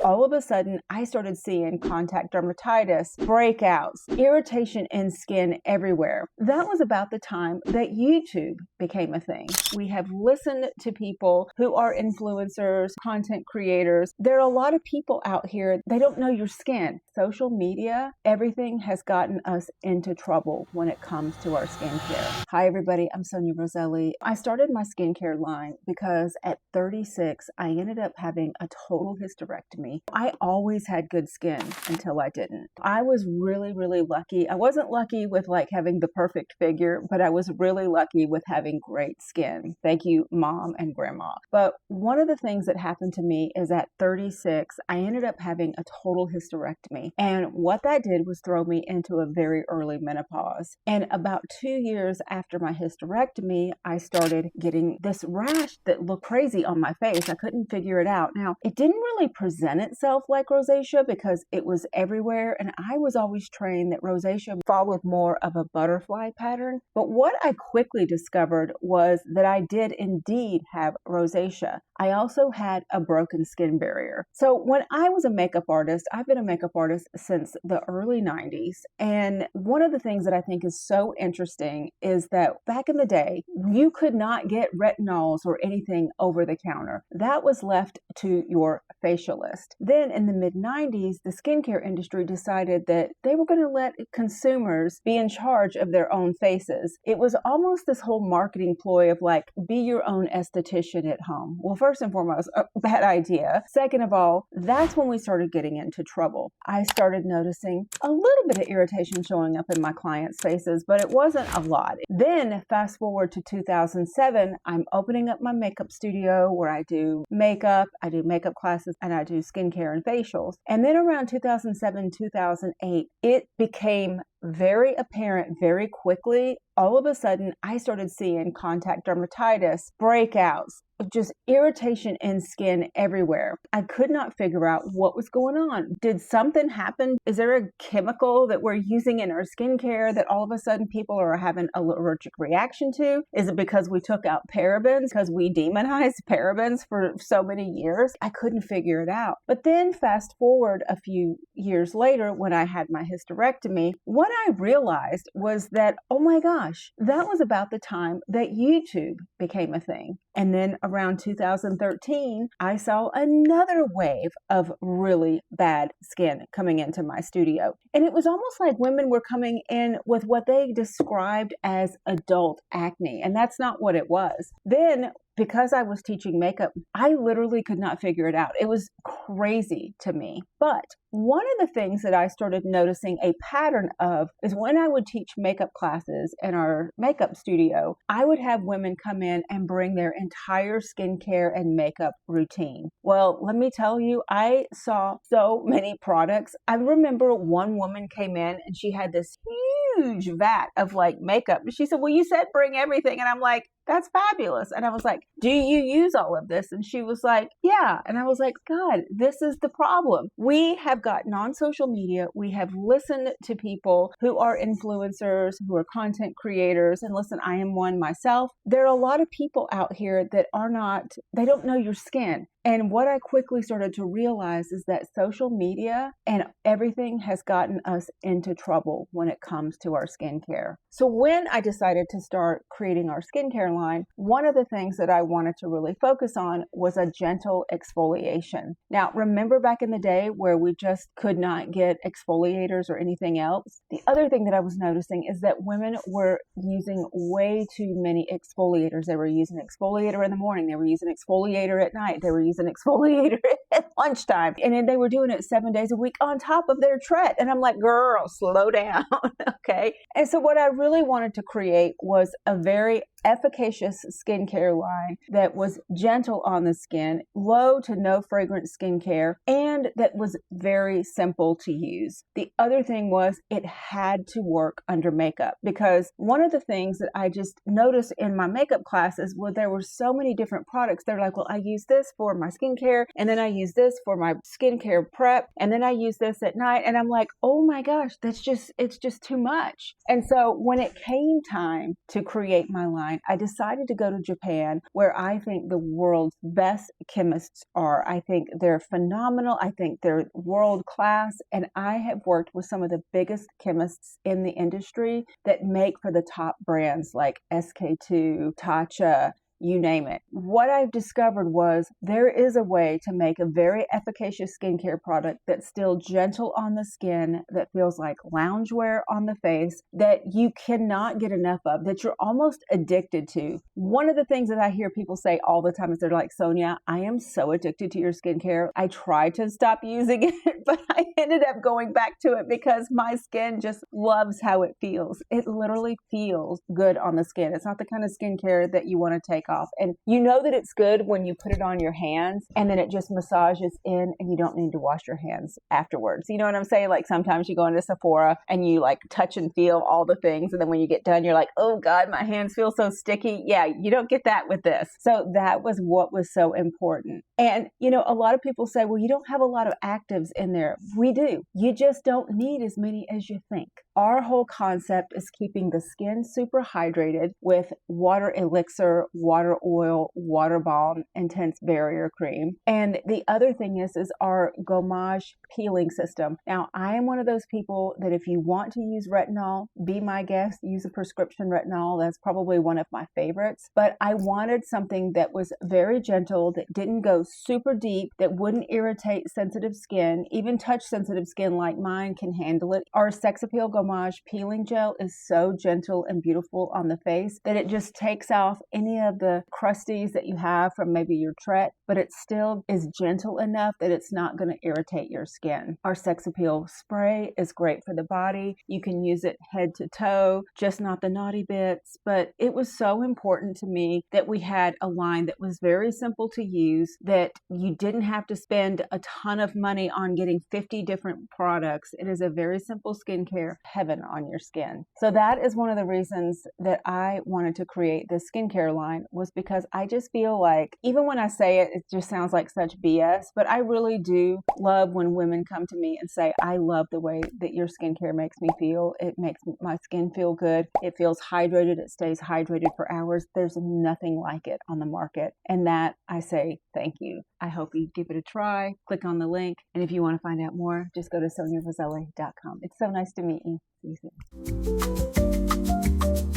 all of a sudden I started seeing contact dermatitis, breakouts, irritation in skin everywhere. That was about the time that YouTube became a thing. We have listened to people who are influencers, content creators. There are a lot of people out here, they don't know your skin. Social media, everything has gotten us into trouble when it comes to our skincare. Hi everybody, I'm Sonia Roselli. I started my skincare line because at 36, I ended up having a total hysterectomy. I always had good skin until I didn't. I was really lucky. I wasn't lucky with like having the perfect figure, but I was really lucky with having great skin. Thank you, mom and grandma. But one of the things that happened to me is at 36, I ended up having a total hysterectomy. And what that did was throw me into a very early menopause. And about 2 years after my hysterectomy, I started getting this rash that looked crazy on my face. I couldn't figure it out. Now, it didn't really present itself like rosacea because it was everywhere. And I was always trained that rosacea followed more of a butterfly pattern. But what I quickly discovered was that I did indeed have rosacea. I also had a broken skin barrier. So when I was a makeup artist, I've been a makeup artist since the early 90s. And one of the things that I think is so interesting is that back in the day, you could not get retinols or anything over the counter. That was left to your facialist. Then in the mid 90s, the skincare industry decided that they were going to let consumers be in charge of their own faces. It was almost this whole marketing ploy of like, be your own esthetician at home. Well, first and foremost, a bad idea. Second of all, that's when we started getting into trouble. I started noticing a little bit of irritation showing up in my clients' faces, but it wasn't a lot. Then fast forward to 2007, I'm opening up my makeup studio where I do makeup classes, and I do skincare and facials. And then around 2007, 2008, it became very apparent very quickly. All of a sudden, I started seeing contact dermatitis, breakouts, just irritation in skin everywhere. I could not figure out what was going on. Did something happen? Is there a chemical that we're using in our skincare that all of a sudden people are having an allergic reaction to? Is it because we took out parabens, because we demonized parabens for so many years? I couldn't figure it out. But then fast forward a few years later when I had my hysterectomy, what I realized was that, oh my gosh, that was about the time that YouTube became a thing. And then around 2013, I saw another wave of really bad skin coming into my studio. And it was almost like women were coming in with what they described as adult acne. And that's not what it was. Then, because I was teaching makeup, I literally could not figure it out. It was crazy to me. But one of the things that I started noticing a pattern of is when I would teach makeup classes in our makeup studio, I would have women come in and bring their entire skincare and makeup routine. Well, let me tell you, I saw so many products. I remember one woman came in and she had this huge vat of like makeup. She said, well, you said bring everything. And I'm like, that's fabulous. And I was like, do you use all of this? And she was like, yeah. And I was like, God, this is the problem. We have gotten on social media. We have listened to people who are influencers, who are content creators. And listen, I am one myself. There are a lot of people out here that they don't know your skin. And what I quickly started to realize is that social media and everything has gotten us into trouble when it comes to our skincare. So when I decided to start creating our skincare line, one of the things that I wanted to really focus on was a gentle exfoliation. Now, remember back in the day where we just could not get exfoliators or anything else? The other thing that I was noticing is that women were using way too many exfoliators. They were using exfoliator in the morning. They were using exfoliator at night. They were using exfoliator at lunchtime. And then they were doing it 7 days a week on top of their tret. And I'm like, girl, slow down. Okay. And so what I really wanted to create was a very efficacious skincare line that was gentle on the skin, low to no fragrance skincare, and that was very simple to use. The other thing was it had to work under makeup, because one of the things that I just noticed in my makeup classes was there were so many different products. They're like, well, I use this for my skincare, and then I use this for my skincare prep, and then I use this at night. And I'm like, oh my gosh, it's just too much. And so when it came time to create my line, I decided to go to Japan, where I think the world's best chemists are. I think they're phenomenal. I I think they're world class. And I have worked with some of the biggest chemists in the industry that make for the top brands like SK2, Tatcha, you name it. What I've discovered was there is a way to make a very efficacious skincare product that's still gentle on the skin, that feels like loungewear on the face, that you cannot get enough of, that you're almost addicted to. One of the things that I hear people say all the time is they're like, Sonia, I am so addicted to your skincare. I tried to stop using it, but I ended up going back to it because my skin just loves how it feels. It literally feels good on the skin. It's not the kind of skincare that you want to take off. And you know that it's good when you put it on your hands and then it just massages in and you don't need to wash your hands afterwards. You know what I'm saying? Like sometimes you go into Sephora and you like touch and feel all the things. And then when you get done, you're like, oh God, my hands feel so sticky. Yeah, you don't get that with this. So that was what was so important. And, you know, a lot of people say, well, you don't have a lot of actives in there. We do. You just don't need as many as you think. Our whole concept is keeping the skin super hydrated with water elixir, water oil, water balm, intense barrier cream. And the other thing is our Gommage peeling system. Now, I am one of those people that if you want to use retinol, be my guest, use a prescription retinol. That's probably one of my favorites. But I wanted something that was very gentle, that didn't go super deep, that wouldn't irritate sensitive skin. Even touch sensitive skin like mine can handle it. Our Sexapeel Gommage peeling gel is so gentle and beautiful on the face that it just takes off any of the crusties that you have from maybe your Tret, but it still is gentle enough that it's not going to irritate your skin. Our Sexapeel spray is great for the body. You can use it head to toe, just not the naughty bits, but it was so important to me that we had a line that was very simple to use, that you didn't have to spend a ton of money on getting 50 different products. It is a very simple skincare heaven on your skin. So that is one of the reasons that I wanted to create this skincare line, was because I just feel like, even when I say it, it just sounds like such BS, but I really do love when women come to me and say, I love the way that your skincare makes me feel. It makes my skin feel good. It feels hydrated. It stays hydrated for hours. There's nothing like it on the market. And that, I say, thank you. I hope you give it a try. Click on the link. And if you want to find out more, just go to soniaroselli.com. It's so nice to meet you. See you soon.